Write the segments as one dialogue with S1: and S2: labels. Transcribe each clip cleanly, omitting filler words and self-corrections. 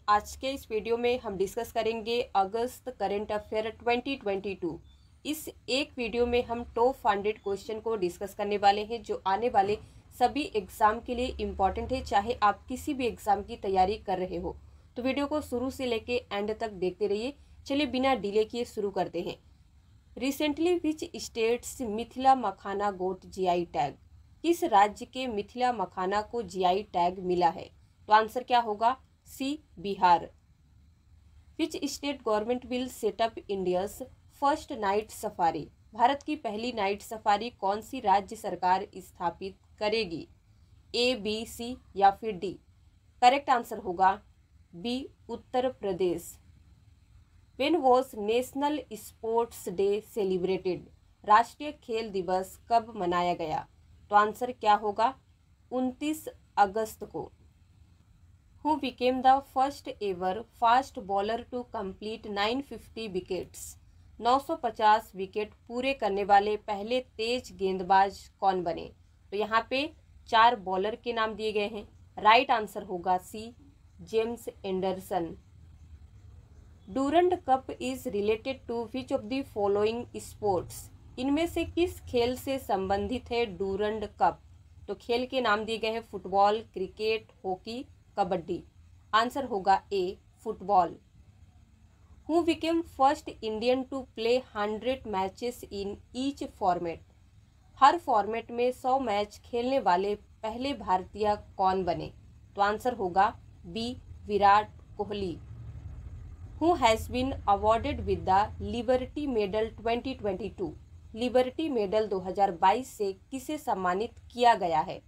S1: आज के इस वीडियो में हम डिस्कस करेंगे अगस्त करंट अफेयर 2022। इस एक वीडियो में हम टॉप 100 क्वेश्चन को डिस्कस करने वाले हैं जो आने वाले सभी एग्जाम के लिए इम्पॉर्टेंट है, चाहे आप किसी भी एग्जाम की तैयारी कर रहे हो। तो वीडियो को शुरू से लेके एंड तक देखते रहिए। चलिए बिना डिले किए शुरू करते हैं। Recently which states Mithila makhana got GI tag? किस राज्य के मिथिला मखाना को जीआई टैग मिला है? तो आंसर क्या होगा? C, Bihar. Which state government will set up India's first night safari? Bharat की पहली नाइट सफारी कौन सी राज्य सरकार स्थापित करेगी? ए, बी, सी या फिर डी? करेक्ट आंसर होगा B, Uttar Pradesh. When was national sports day celebrated? राष्ट्रीय खेल दिवस कब मनाया गया? तो आंसर क्या होगा? 29 अगस्त को। Who became the first ever fast bowler to complete 950 wickets? 950 wicket पूरे करने वाले पहले तेज गेंदबाज कौन बने? तो यहाँ पे 4 बॉलर के नाम दिए गए हैं। राइट आंसर होगा C, James Anderson. Durand cup is related to which of the following sports? इनमें से किस खेल से संबंधित है डूरंड कप? तो खेल के नाम दिए गए हैं football, cricket, hockey, kabaddi. Answer होगा A, football. Who became first Indian to play 100 matches in each format? हर फॉर्मेट में 100 मैच खेलने वाले पहले भारतीय कौन बने? तो आंसर होगा B, Virat Kohli. Who has been awarded with the liberty medal 2022? Liberty medal 2022 से किसे सम्मानित किया गया है?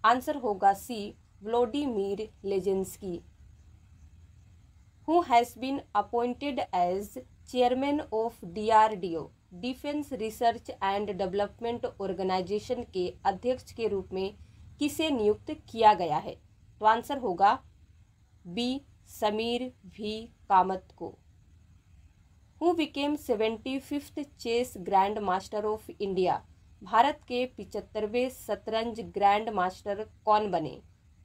S1: आंसर होगा C, Vladimir Zelensky. Who has been appointed as chairman of DRDO defence research and development organisation के अध्यक्ष के रूप में किसे नियुक्त किया गया है? तो आंसर होगा बी, समीर भी कामत को। Who became 75th chess grand master of India? Bharat के 75वें शतरंज ग्रैंड मास्टर कौन बने?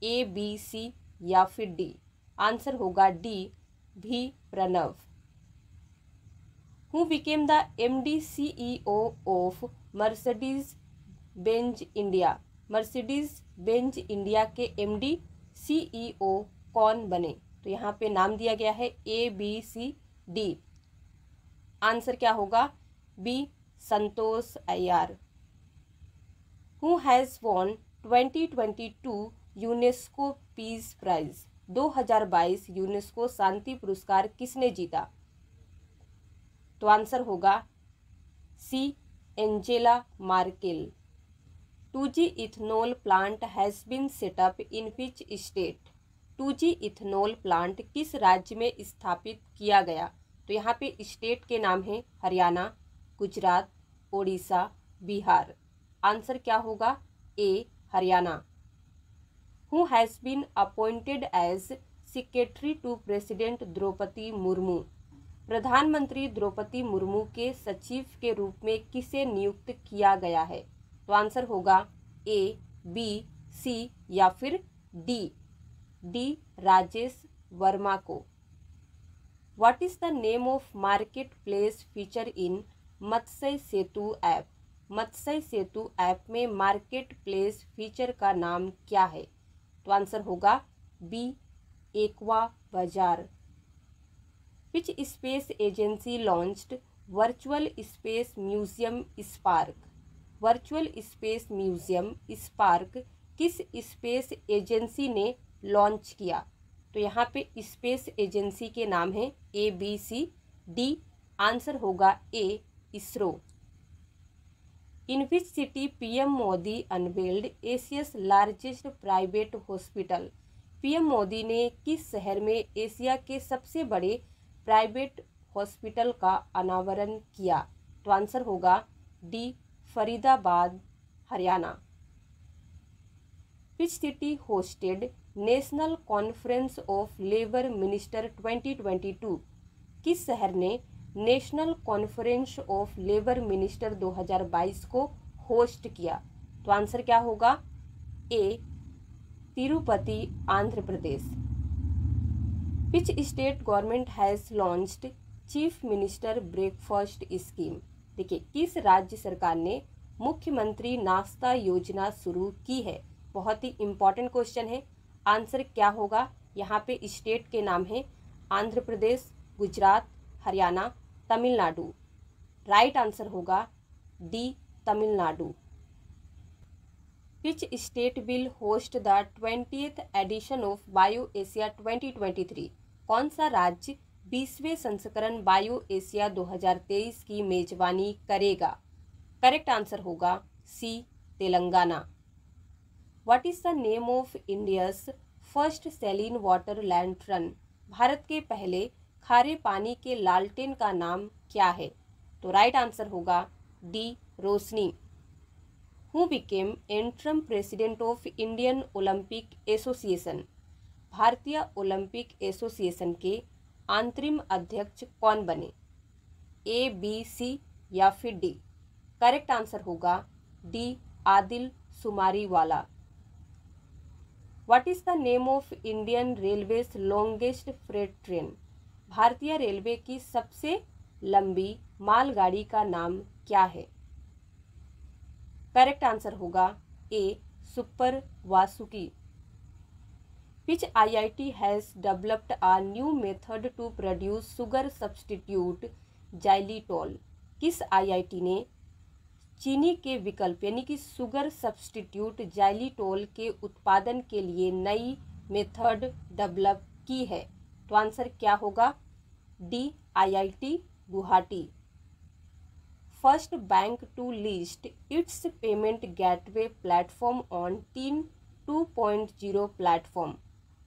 S1: ए, बी, सी या फिर डी? आंसर होगा D, V Pranav. Who became the MD CEO of Mercedes Benz India? Mercedes Benz India के MD CEO कौन बने? तो यहाँ पे नाम दिया गया है A, B, C, D. Answer क्या होगा? B, Santosh Iyer. Who has won 2022 UNESCO peace prize? 2022 UNESCO शांति पुरस्कार किसने जीता? तो आंसर होगा C, Angela Merkel. 2G ethanol plant has been set up in which state? 2G ethanol plant किस राज्य में स्थापित किया गया? तो यहाँ पे स्टेट के नाम हैं हरियाणा, गुजरात, ओडिशा, बिहार। आंसर क्या होगा? A, Haryana. Who has been appointed as secretary to president Droupadi Murmu? प्रधानमंत्री द्रौपदी मुर्मू के सचिव के रूप में किसे नियुक्त किया गया है? तो आंसर होगा ए, बी, सी या फिर डी? डी, राजेश वर्मा को। What is the name of market place feature in Matsya Setu app? Matsya Setu app में मार्केट प्लेस फीचर का नाम क्या है? तो आंसर होगा बी, एक्वा बाजार। Which space agency launched virtual space museum spark? Virtual space museum spark किस space agency ने लॉन्च किया? तो यहाँ पे स्पेस एजेंसी के नाम है A, B, C, D. Answer होगा A, ISRO. In which city PM Modi unveiled Asia's largest private hospital? PM Modi ने किस शहर में एशिया के सबसे बड़े प्राइवेट हॉस्पिटल का अनावरण किया? तो आंसर होगा D, Faridabad, Haryana. Which city hosted national conference of labour minister 2022? किस शहर ने national conference of labour minister 2022 को होस्ट किया? तो आंसर क्या होगा? A, Tirupati, Andhra Pradesh. Which state government has launched chief minister breakfast scheme. देखिए, किस राज्य सरकार ने मुख्यमंत्री नाश्ता योजना शुरू की है। बहुत ही इम्पॉर्टेंट क्वेश्चन है। आंसर क्या होगा, यहाँ पे स्टेट के नाम है आंध्र प्रदेश, गुजरात, हरियाणा, तमिलनाडु। राइट आंसर होगा D, Tamil Nadu. Which state will host the 20th edition of Bio Asia 2023। कौन सा राज्य 20वें संस्करण बायो एशिया 2023 की मेजबानी करेगा। करेक्ट आंसर होगा C, Telangana. What is the name of India's first saline water lantern. Bharat के पहले खारे पानी के लालटेन का नाम क्या है। तो राइट आंसर होगा D, Roshni. Who became interim president of Indian Olympic association. भारतीय ओलंपिक एसोसिएशन के अंतरिम अध्यक्ष कौन बने। ए, बी, सी या फिर डी। करेक्ट आंसर होगा D, Adil Sumariwalla. What is the name of Indian Railways longest freight train. भारतीय रेलवे की सबसे लंबी मालगाड़ी का नाम क्या है। करेक्ट आंसर होगा A, super Vasuki. Which IIT has developed a new method to produce sugar substitute xylitol. किस IIT ने चीनी के विकल्प यानी कि शुगर सब्सटीट्यूट जाइलिटोल के उत्पादन के लिए नई मेथड डेवलप की है। तो आंसर क्या होगा D, IIT Guwahati. First bank to list its payment gateway platform on TIN 2.0 platform.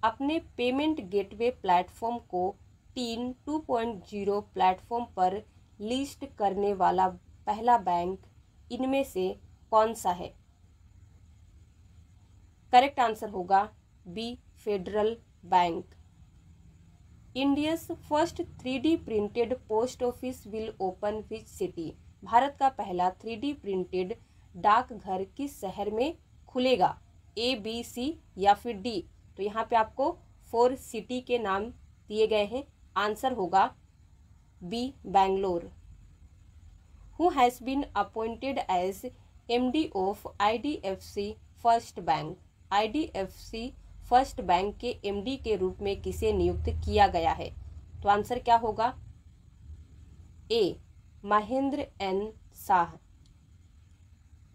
S1: अपने पेमेंट गेटवे प्लेटफॉर्म को टीन 2.0 प्लेटफॉर्म पर लिस्ट करने वाला पहला बैंक इनमें से कौन सा है। करेक्ट आंसर होगा B, federal bank. India's first 3D printed post office will open which city. भारत का पहला 3D प्रिंटेड डाकघर किस शहर में खुलेगा। ए, बी, सी या फिर डी। तो यहाँ पे आपको 4 सिटी के नाम दिए गए हैं। आंसर होगा B, Bangalore. Who has been appointed as MD of IDFC first bank. IDFC first bank के MD के रूप में किसे नियुक्त किया गया है। तो आंसर क्या होगा A, Mahendra N Shah.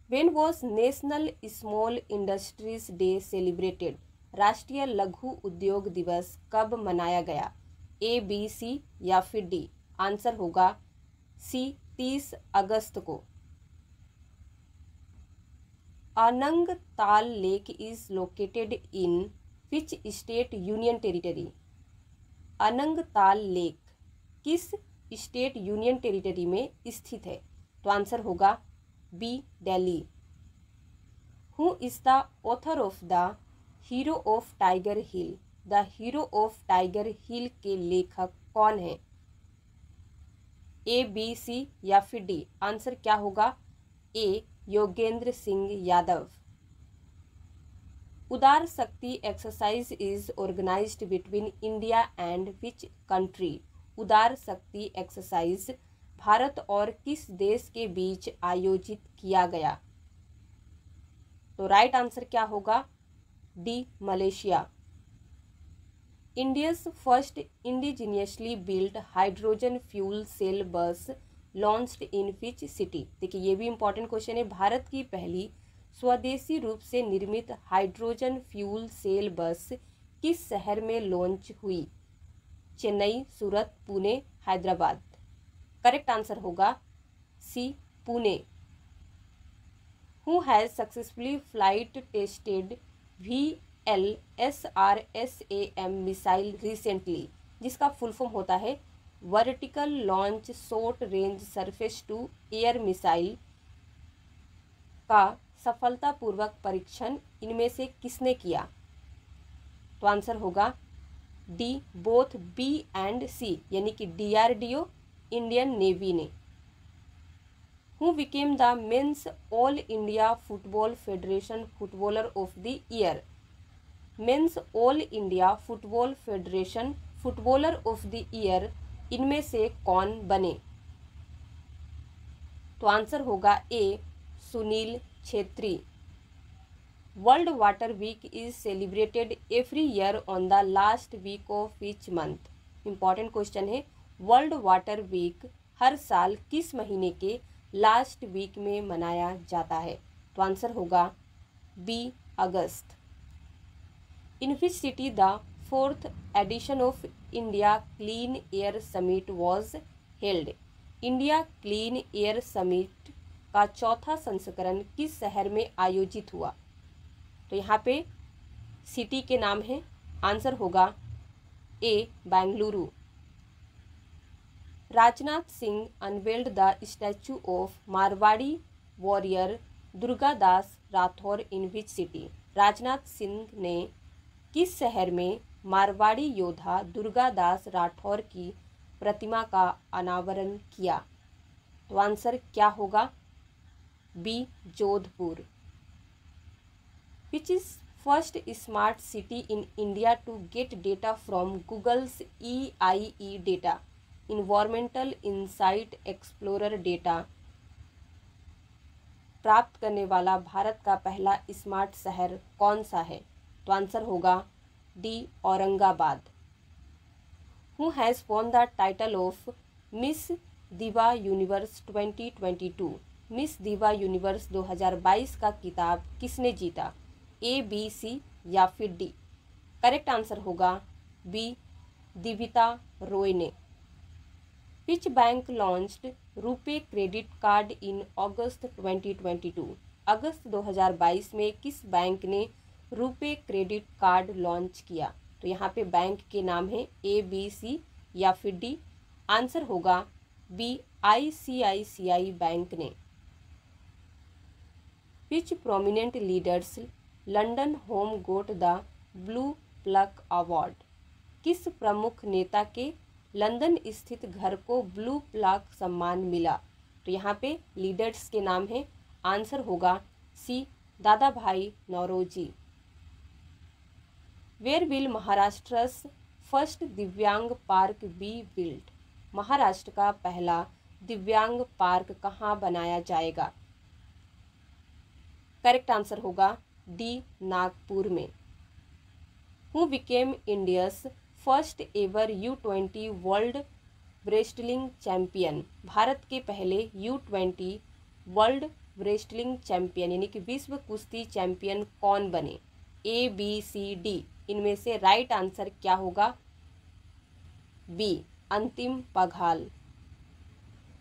S1: When was national small industries day celebrated. राष्ट्रीय लघु उद्योग दिवस कब मनाया गया। ए, बी, सी या फिर डी। आंसर होगा सी, 30 अगस्त को। अनंग ताल lake is located in which state union territory. अनंग ताल लेक किस स्टेट यूनियन टेरिटरी में स्थित है। तो आंसर होगा B, Delhi. Who is the author of the hero of Tiger Hill. The hero of Tiger Hill के लेखक कौन है। ए, बी, सी या फिर डी। आंसर क्या होगा ए, Yogendra Singh Yadav. Udara Shakti exercise is organised between India and which country. Udara Shakti exercise Bharat और किस देश के बीच आयोजित किया गया। तो राइट आंसर क्या होगा D, Malaysia. India's first indigenously built hydrogen fuel cell bus launched in which city. देखिए, ये भी इंपॉर्टेंट क्वेश्चन है। भारत की पहली स्वदेशी रूप से निर्मित हाइड्रोजन फ्यूल सेल बस किस शहर में लॉन्च हुई। चेन्नई, सूरत, पुणे, हैदराबाद। करेक्ट आंसर होगा C, Pune. Who has successfully flight tested VLSRSAM missile recently. जिसका फुल फॉर्म होता है vertical launch short range surface to air missile का सफलतापूर्वक परीक्षण इनमें से किसने किया। तो आंसर होगा D, both B and C यानी कि DRDO, इंडियन नेवी ने। Who became the men's all India football federation footballer of the year. Men's all India football federation footballer of the year इनमें से कौन बने? तो आंसर होगा A Sunil Chhetri. World water week is celebrated every year on the last week of each month. Important question है, world water week हर साल किस महीने के लास्ट वीक में मनाया जाता है? तो आंसर होगा B August. In which city the 4th edition of India clean air summit was held? India clean air summit का चौथा संस्करण किस शहर में आयोजित हुआ? तो यहाँ पे सिटी के नाम है, आंसर होगा A Bengaluru. Rajnath Singh unveiled the statue of Marwari warrior Durgadas Rathore in which city? Rajnath Singh ने किस शहर में मारवाड़ी योद्धा दुर्गादास राठौर की प्रतिमा का अनावरण किया? तो आंसर क्या होगा? B Jodhpur. Which is first smart city in India to get data from Google's EIE data environmental insight explorer data प्राप्त करने वाला भारत का पहला स्मार्ट शहर कौन सा है? तो आंसर होगा D Aurangabad. Who has won the title of miss दिवा यूनिवर्स 2022? मिस दिवा यूनिवर्स 2022 का खिताब किसने जीता? ए बी सी या फिर डी? करेक्ट आंसर होगा बी दिविता रॉय ने। Which bank launched RuPay credit card in August 2022? अगस्त 2022 में किस बैंक ने रुपे क्रेडिट कार्ड लॉन्च किया? तो यहाँ पे बैंक के नाम है ABC या फिर डी? आंसर होगा बी ICICI बैंक ने। Which prominent leaders London home got the blue plaque award? किस प्रमुख नेता के लंदन स्थित घर को ब्लू प्लग सम्मान मिला? तो यहाँ पे लीडर्स के नाम है, आंसर होगा सी दादा भाई नौरोजी। वेयर विल महाराष्ट्रस फर्स्ट दिव्यांग पार्क बी बिल्ट? महाराष्ट्र का पहला दिव्यांग पार्क कहाँ बनाया जाएगा? करेक्ट आंसर होगा डी नागपुर में। Who became Indians first ever U20 world wrestling champion? Bharat के पहले U20 वर्ल्ड रेसलिंग चैंपियन यानी कि विश्व कुश्ती चैंपियन कौन बने? ABCD इनमें से राइट आंसर क्या होगा? B Antim Panghal.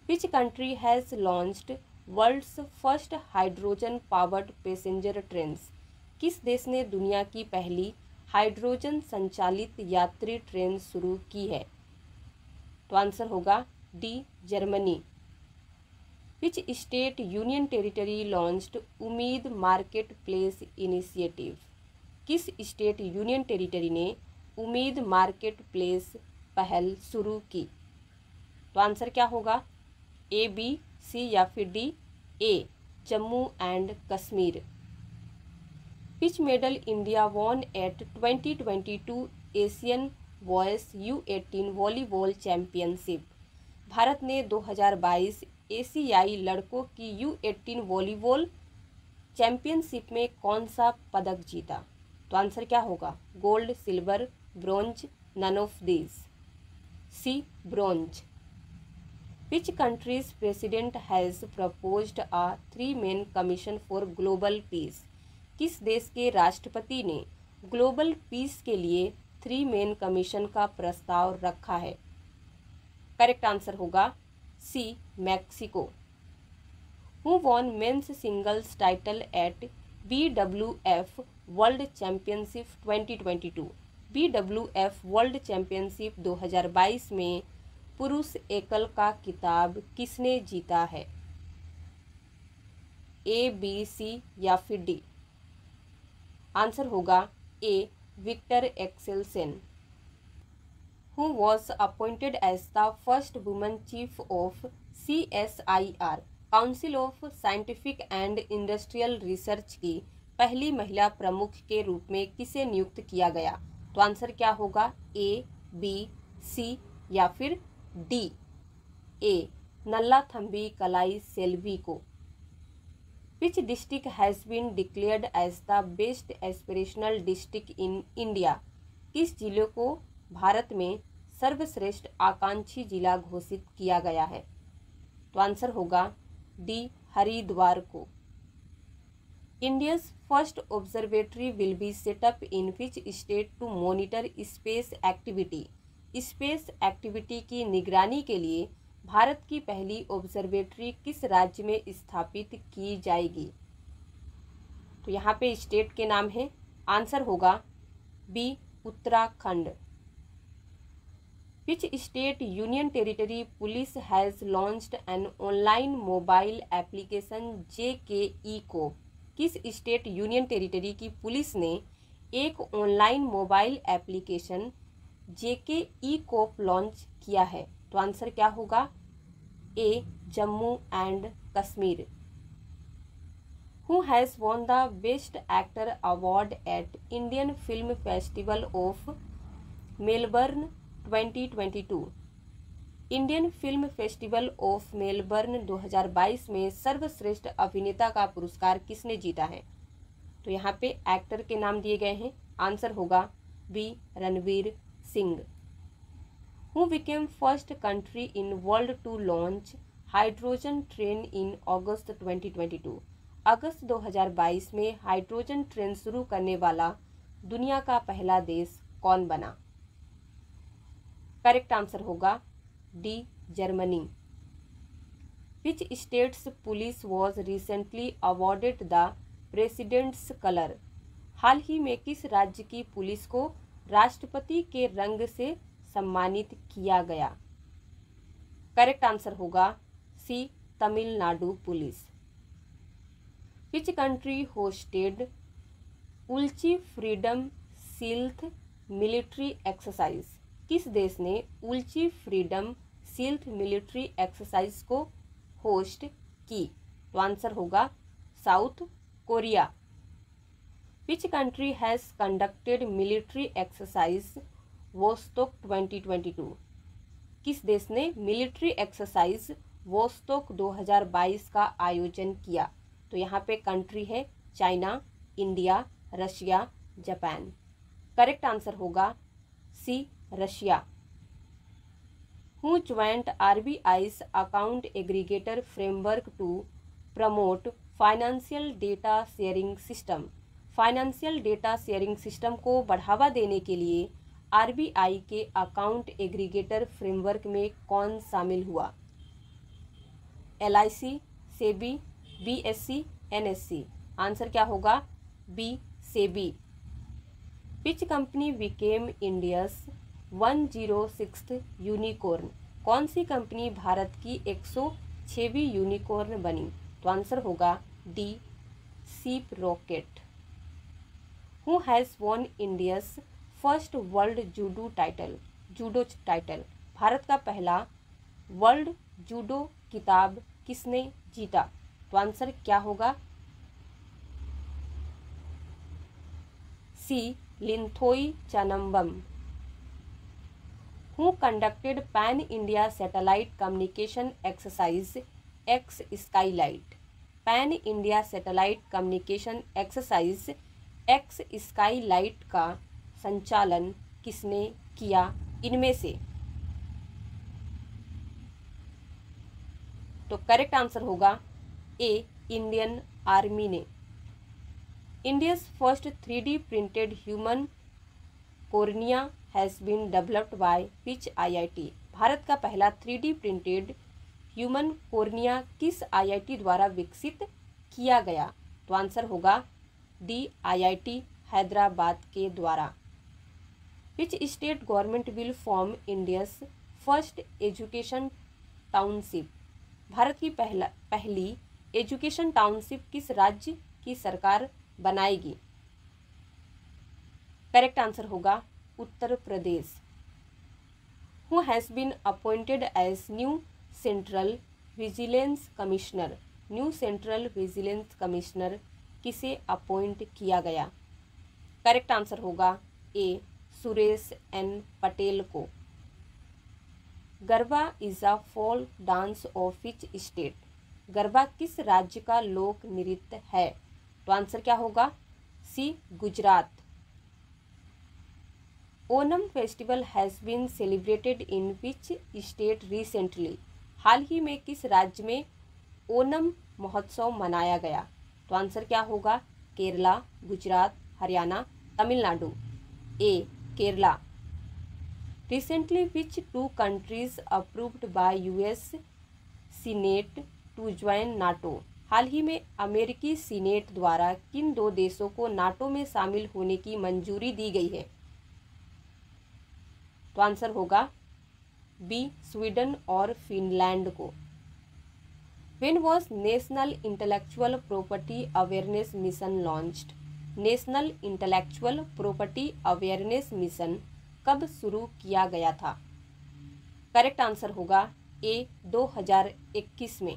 S1: Which country has launched world's first hydrogen powered passenger trains? किस देश ने दुनिया की पहली हाइड्रोजन संचालित यात्री ट्रेन शुरू की है? तो आंसर होगा डी जर्मनी। विच स्टेट यूनियन टेरिटरी लॉन्च्ड उम्मीद मार्केट प्लेस इनिशिएटिव? किस स्टेट यूनियन टेरिटरी ने उम्मीद मार्केट प्लेस पहल शुरू की? तो आंसर क्या होगा? ABC या फिर D? A Jammu and Kashmir. Which medal India won at 2022 Asian boys U18 volleyball championship? Bharat ने 2022 एशियाई लड़कों की U18 वॉलीबॉल चैंपियनशिप में कौन सा पदक जीता? तो आंसर क्या होगा? Gold, silver, bronze, none of these. C bronze. Which country's president has proposed a 3-man commission for global peace? किस देश के राष्ट्रपति ने ग्लोबल पीस के लिए 3-man कमीशन का प्रस्ताव रखा है? करेक्ट आंसर होगा C Mexico. Who won men's singles title at BWF world championship 2022? BWF world championship 2022 में पुरुष एकल का खिताब किसने जीता है? ABC या फिर डी? आंसर होगा A Viktor Axelsen. Who was appointed as the first woman chief of CSIR council of scientific and industrial research की पहली महिला प्रमुख के रूप में किसे नियुक्त किया गया? तो आंसर क्या होगा? ए, बी, सी या फिर डी, ए नल्लाथम्बी कलाई सेल्वी को। Which district has been declared as the best aspirational district in India? किस जिले को भारत में सर्वश्रेष्ठ आकांक्षी जिला घोषित किया गया है? तो आंसर होगा डी, हरिद्वार को। India's first observatory will be set up in which state to monitor space activity? Space activity की निगरानी के लिए भारत की पहली ऑब्जर्वेटरी किस राज्य में स्थापित की जाएगी? तो यहाँ पे स्टेट के नाम है, आंसर होगा B, Uttarakhand. Which state union territory police has launched an online mobile application JKE को? किस स्टेट यूनियन टेरिटरी की पुलिस ने एक ऑनलाइन मोबाइल एप्लीकेशन JKE को लॉन्च किया है? तो आंसर क्या होगा? A, Jammu and Kashmir. Who has won the best actor award at Indian film festival of Melbourne 2022? Indian film festival of Melbourne 2022 में सर्वश्रेष्ठ अभिनेता का पुरस्कार किसने जीता है? तो यहाँ पे एक्टर के नाम दिए गए हैं, आंसर होगा B, Ranveer Singh. Who became first country in world to launch hydrogen train in August 2022? अगस्त 2022 में हाइड्रोजन ट्रेन शुरू करने वाला दुनिया का पहला देश कौन बना? करेक्ट आंसर होगा D, Germany. Which state's police was recently awarded the President's Color? हाल ही में किस राज्य की पुलिस को राष्ट्रपति के रंग से सम्मानित किया गया? करेक्ट आंसर होगा C, Tamil Nadu police. Which country hosted Ulchi freedom shield military exercise? किस देश ने Ulchi freedom shield military exercise को होस्ट की? तो आंसर होगा South Korea. Which country has conducted military exercise Vostok 2022? किस देश ने मिलिट्री एक्सरसाइज वोस्टोक 2022 का आयोजन किया? तो यहाँ पे कंट्री है China, India, Russia, Japan. Correct answer होगा C, Russia. Who joined RBI's account aggregator framework to promote financial data sharing system? Financial data sharing system को बढ़ावा देने के लिए RBI के अकाउंट एग्रीगेटर फ्रेमवर्क में कौन शामिल हुआ? LIC, SEBI, BSE, NSE। Answer क्या होगा? B, SEBI. Which company became India's 106th unicorn? कौन सी कंपनी भारत की 106वीं यूनिकॉर्न बनी? तो आंसर होगा डी, सीप rocket. Who has von India's first world judo title? Bharat का पहला वर्ल्ड जूडो खिताब किसने जीता? तो आंसर क्या होगा? C, Linthoi Chanambam. Who conducted pan India satellite communication exercise ex Skylight? Pan India satellite communication exercise ex Skylight का संचालन किसने किया इनमें से? तो करेक्ट आंसर होगा ए, इंडियन आर्मी ने। India's first 3D printed human cornea has been developed by which IIT? भारत का पहला 3D प्रिंटेड ह्यूमन कोर्निया किस IIT द्वारा विकसित किया गया? तो आंसर होगा डी, IIT हैदराबाद के द्वारा। विच state government will form India's first education township? Bharat की पहली एजुकेशन टाउनशिप किस राज्य की सरकार बनाएगी? करेक्ट आंसर होगा Uttar Pradesh. Who has been appointed as new central vigilance commissioner? New central vigilance commissioner किसे अपॉइंट किया गया? करेक्ट आंसर होगा ए सुरेश एन पटेल को। Garba is a folk dance of which state? Garba किस राज्य का लोक नृत्य है? तो आंसर क्या होगा? C Gujarat. Onam festival has been celebrated in which state recently? हाल ही में किस राज्य में ओनम महोत्सव मनाया गया? तो आंसर क्या होगा? Kerala, Gujarat, Haryana, Tamil Nadu. A Kerala. Recently which 2 countries approved by US senate to join NATO? हाल ही में अमेरिकी सीनेट द्वारा किन 2 देशों को नाटो में शामिल होने की मंजूरी दी गई है? तो आंसर होगा बी स्वीडन और फिनलैंड को। When was national intellectual property awareness mission launched? National intellectual property awareness mission कब शुरू किया गया था? करेक्ट आंसर होगा ए 2021 में।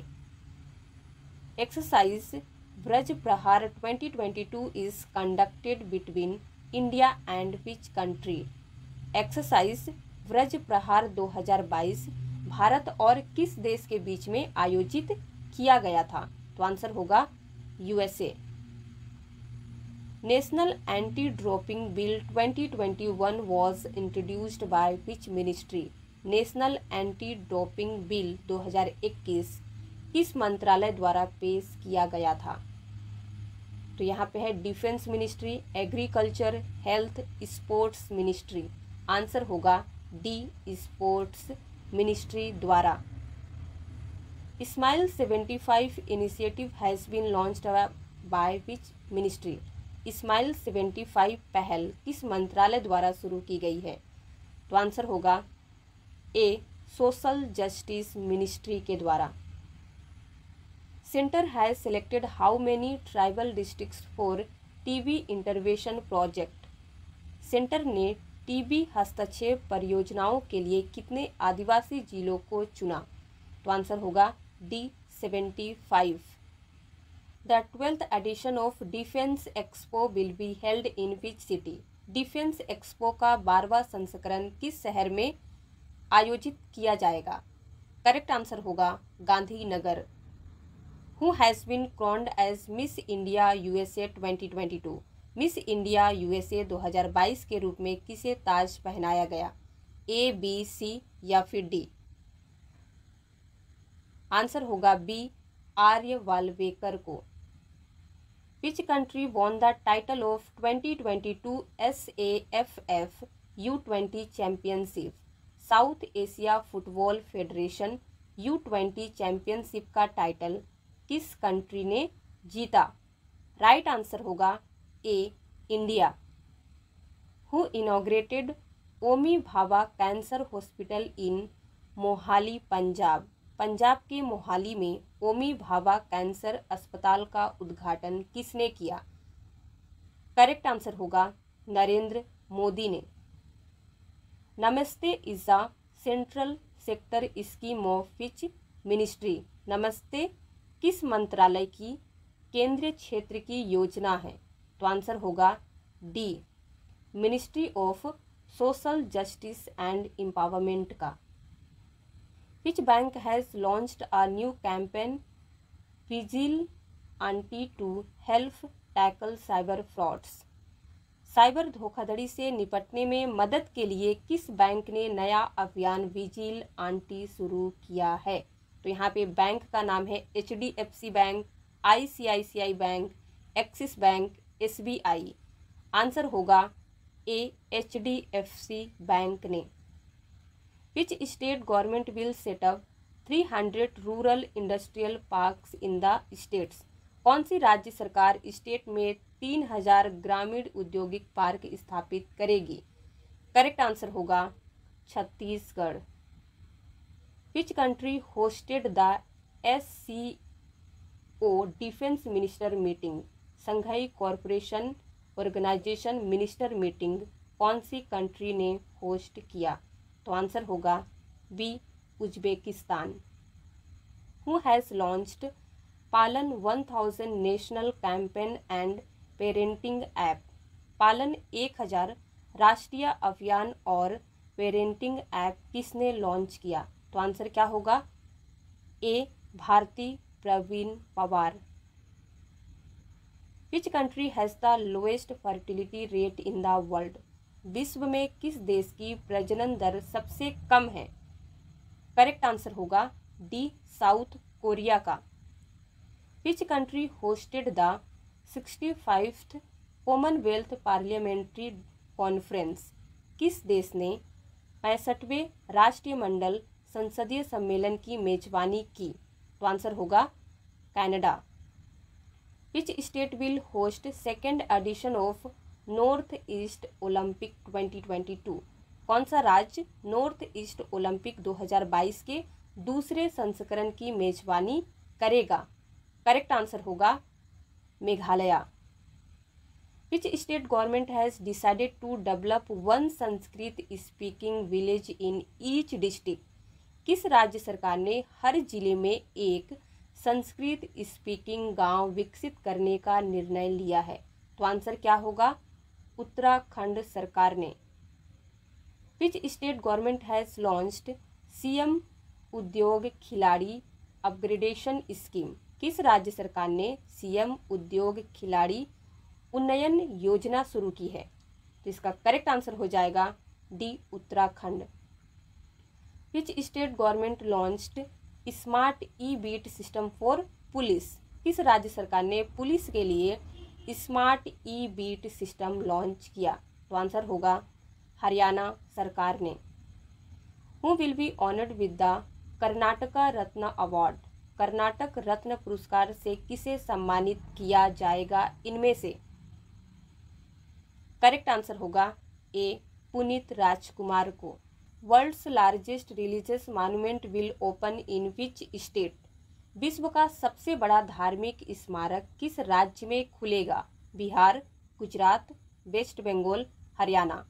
S1: एक्सरसाइज ब्रज प्रहार 2022 is conducted between India and which country? Exercise Braj प्रहार 2022 भारत और किस देश के बीच में आयोजित किया गया था? तो आंसर होगा USA. National anti doping bill 2021 was introduced by which ministry? National anti doping bill 2021 किस मंत्रालय द्वारा पेश किया गया था? तो यहाँ पे है defence ministry, agriculture, health, sports ministry. Answer होगा डी स्पोर्ट्स मिनिस्ट्री द्वारा। Smile 75 initiative has been launched by which ministry? Smile 75 पहल किस मंत्रालय द्वारा शुरू की गई है? तो आंसर होगा ए सोशल जस्टिस मिनिस्ट्री के द्वारा। Centre has selected how many tribal districts for TB intervention project? Centre ने टीबी हस्तक्षेप परियोजनाओं के लिए कितने आदिवासी जिलों को चुना? तो आंसर होगा D 75। The 12th edition of defence expo will be held in which city? Defence expo का 12वां संस्करण किस शहर में आयोजित किया जाएगा? करेक्ट आंसर होगा Gandhinagar. Who has been crowned as Miss India USA 2022? Miss India USA 2022 के रूप में किसे ताज पहनाया गया? ए, बी, सी या फिर डी? आंसर होगा बी आर्य वाल्वेकर को। Which country won the title of 2022 SAFF U20 championship? South Asia football federation U20 championship का टाइटल किस कंट्री ने जीता? राइट आंसर होगा A India. Who inaugurated Homi Bhabha cancer hospital in Mohali Punjab? Punjab के मोहाली में ओमी भाभा कैंसर अस्पताल का उद्घाटन किसने किया? करेक्ट आंसर होगा नरेंद्र मोदी ने। नमस्ते is a central sector scheme of which ministry? नमस्ते किस मंत्रालय की केंद्रीय क्षेत्र की योजना है? तो आंसर होगा D ministry of social justice and empowerment का। Which bank has launched a new campaign vigil aunty to help tackle cyber frauds? Cyber धोखाधड़ी से निपटने में मदद के लिए किस बैंक ने नया अभियान विजिलेंटी शुरू किया है? तो यहाँ पे बैंक का नाम है HDFC bank, ICICI bank, axis bank, SBI। Answer होगा ए HDFC बैंक ने। विच state government will set up 300 rural industrial parks in the states? कौन सी राज्य सरकार स्टेट में 3000 ग्रामीण औद्योगिक पार्क स्थापित करेगी? करेक्ट आंसर होगा Chhattisgarh. Which country hosted the SCO defence minister meeting? Shanghai corporation organisation minister meeting कौन सी कंट्री ने होस्ट किया? तो आंसर होगा B Uzbekistan. Who has launched Paalan 1000 national campaign and parenting app. Paalan 1000 राष्ट्रीय अभियान और पेरेंटिंग ऐप किसने लॉन्च किया? तो आंसर क्या होगा? A Bharati Pravin Pawar. Which country has the lowest fertility rate in the world? विश्व में किस देश की प्रजनन दर सबसे कम है? करेक्ट आंसर होगा डी साउथ कोरिया का। विच country hosted the 65th Commonwealth parliamentary conference? किस देश ने 65वें राष्ट्रमंडल संसदीय सम्मेलन की मेजबानी की? तो आंसर होगा Canada. Which state will host second edition of north east Olympic 2022? कौन सा राज्य नॉर्थ ईस्ट ओलंपिक 2022 के दूसरे संस्करण की मेजबानी करेगा? करेक्ट आंसर होगा Meghalaya. Which state government has decided to develop one Sanskrit speaking village in each district? किस राज्य सरकार ने हर जिले में एक संस्कृत स्पीकिंग गांव विकसित करने का निर्णय लिया है? तो आंसर क्या होगा? उत्तराखंड सरकार ने। विच state government has launched CM उद्योग खिलाड़ी अपग्रेडेशन स्कीम? किस राज्य सरकार ने सीएम उद्योग खिलाड़ी उन्नयन योजना शुरू की है? तो इसका करेक्ट आंसर हो जाएगा D Uttarakhand. Which state government launched smart e beat system for police? किस राज्य सरकार ने पुलिस के लिए smart e beat system launch किया? तो आंसर होगा हरियाणा सरकार ने। Who will be honoured with the Karnataka Ratna award? Karnataka Ratna पुरस्कार से किसे सम्मानित किया जाएगा इनमें से? करेक्ट आंसर होगा ए पुनीत राजकुमार को। World's largest religious monument will open in which state? विश्व का सबसे बड़ा धार्मिक स्मारक किस राज्य में खुलेगा? बिहार, गुजरात, वेस्ट बंगाल, हरियाणा।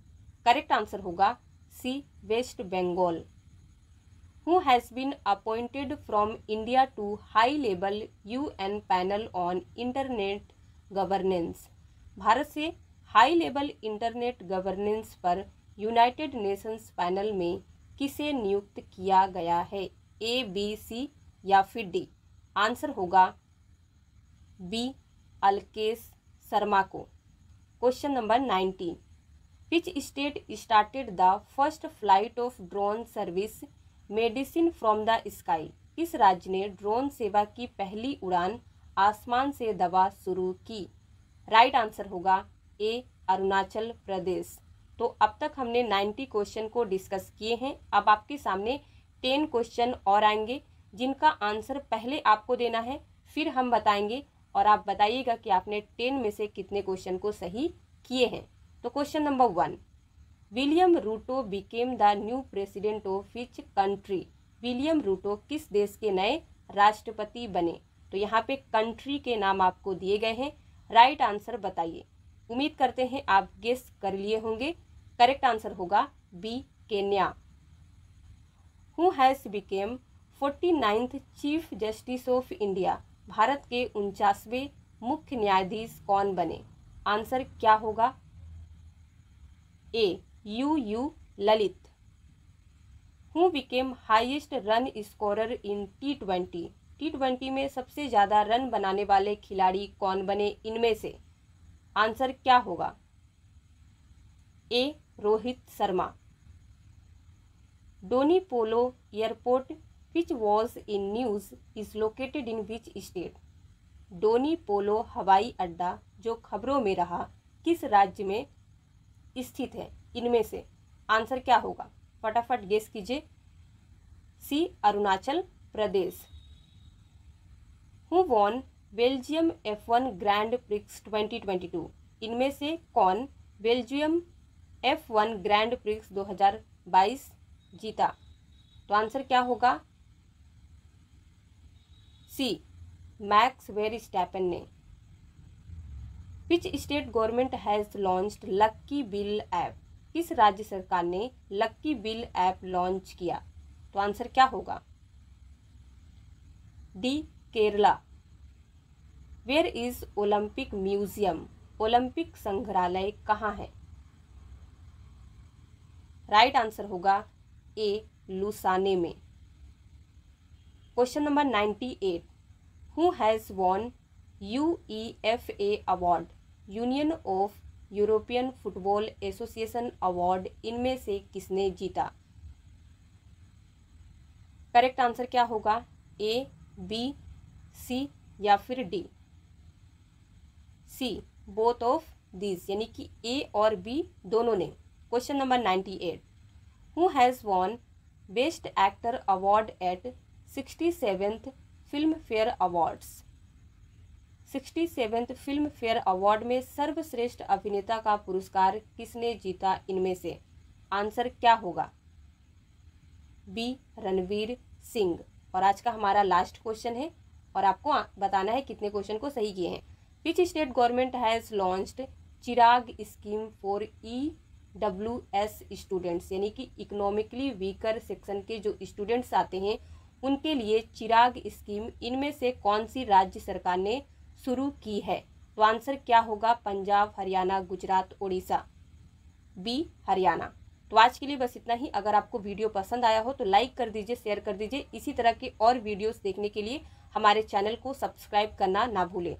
S1: करेक्ट आंसर होगा C West Bengal. Who has been appointed from India to high level UN panel on internet governance? Bharat से हाई लेवल इंटरनेट गवर्नेंस पर यूनाइटेड नेशंस पैनल में किसे नियुक्त किया गया है? A, B, C या फिर डी? आंसर होगा बी अलकेश शर्मा को। Question number 19। Which state started the first flight of drone service medicine from the sky? किस राज्य ने ड्रोन सेवा की पहली उड़ान आसमान से दवा शुरू की? राइट आंसर होगा ए अरुणाचल प्रदेश। तो अब तक हमने 90 क्वेश्चन को डिस्कस किए हैं। अब आपके सामने 10 क्वेश्चन और आएंगे जिनका आंसर पहले आपको देना है, फिर हम बताएंगे और आप बताइएगा कि आपने 10 में से कितने क्वेश्चन को सही किए हैं। तो question number 1, William Ruto became the new president of which country? William Ruto किस देश के नए राष्ट्रपति बने? तो यहाँ पे कंट्री के नाम आपको दिए गए हैं, राइट आंसर बताइए। उम्मीद करते हैं आप गेस कर लिए होंगे। करेक्ट आंसर होगा B Kenya. Who has become 49th chief justice of India? Bharat के 49वें मुख्य न्यायाधीश कौन बने? आंसर क्या होगा? A U Lalit. Who became highest run scorer in T20? T20 में सबसे ज़्यादा रन बनाने वाले खिलाड़ी कौन बने इनमें से? आंसर क्या होगा? A Rohit Sharma. Donyi Polo airport which was in news is located in which state? Donyi Polo हवाई अड्डा जो खबरों में रहा किस राज्य में स्थित है इनमें से? आंसर क्या होगा? फटाफट गेस कीजिए। C Arunachal Pradesh. Who won Belgium F1 grand prix 2022? इनमें से कौन बेल्जियम F1 ग्रैंड प्रिक्स 2022 जीता? तो आंसर क्या होगा? सी मैक्स वेरस्टैपेन ने। विच state government has launched lucky bill app? किस राज्य सरकार ने लक्की बिल ऐप लॉन्च किया? तो आंसर क्या होगा? D Kerala. Where is Olympic museum, Olympic संग्रहालय कहाँ है? राइट आंसर होगा ए, लुसाने में। Question number 98, who has won UEFA award, union of European football association award, इनमें से किसने जीता? करेक्ट आंसर क्या होगा? ए, बी, सी या फिर D? C, both of these, यानी कि ए और बी दोनों ने। Question number 98, who has won best actor award at 67th Filmfare awards, 67th Filmfare award में सर्वश्रेष्ठ अभिनेता का पुरस्कार किसने जीता इनमें से? आंसर क्या होगा? बी, रणवीर सिंह। और आज का हमारा लास्ट क्वेश्चन है और आपको बताना है कितने क्वेश्चन को सही किए हैं। विच state government has launched Chirag scheme for EWS students, यानी कि इकोनॉमिकली वीकर सेक्शन के जो स्टूडेंट्स आते हैं उनके लिए चिराग स्कीम इनमें से कौन सी राज्य सरकार ने शुरू की है? तो आंसर क्या होगा? पंजाब, हरियाणा, गुजरात, उड़ीसा। बी, हरियाणा। तो आज के लिए बस इतना ही। अगर आपको वीडियो पसंद आया हो तो लाइक कर दीजिए, शेयर कर दीजिए। इसी तरह के और वीडियोस देखने के लिए हमारे चैनल को सब्सक्राइब करना ना भूलें।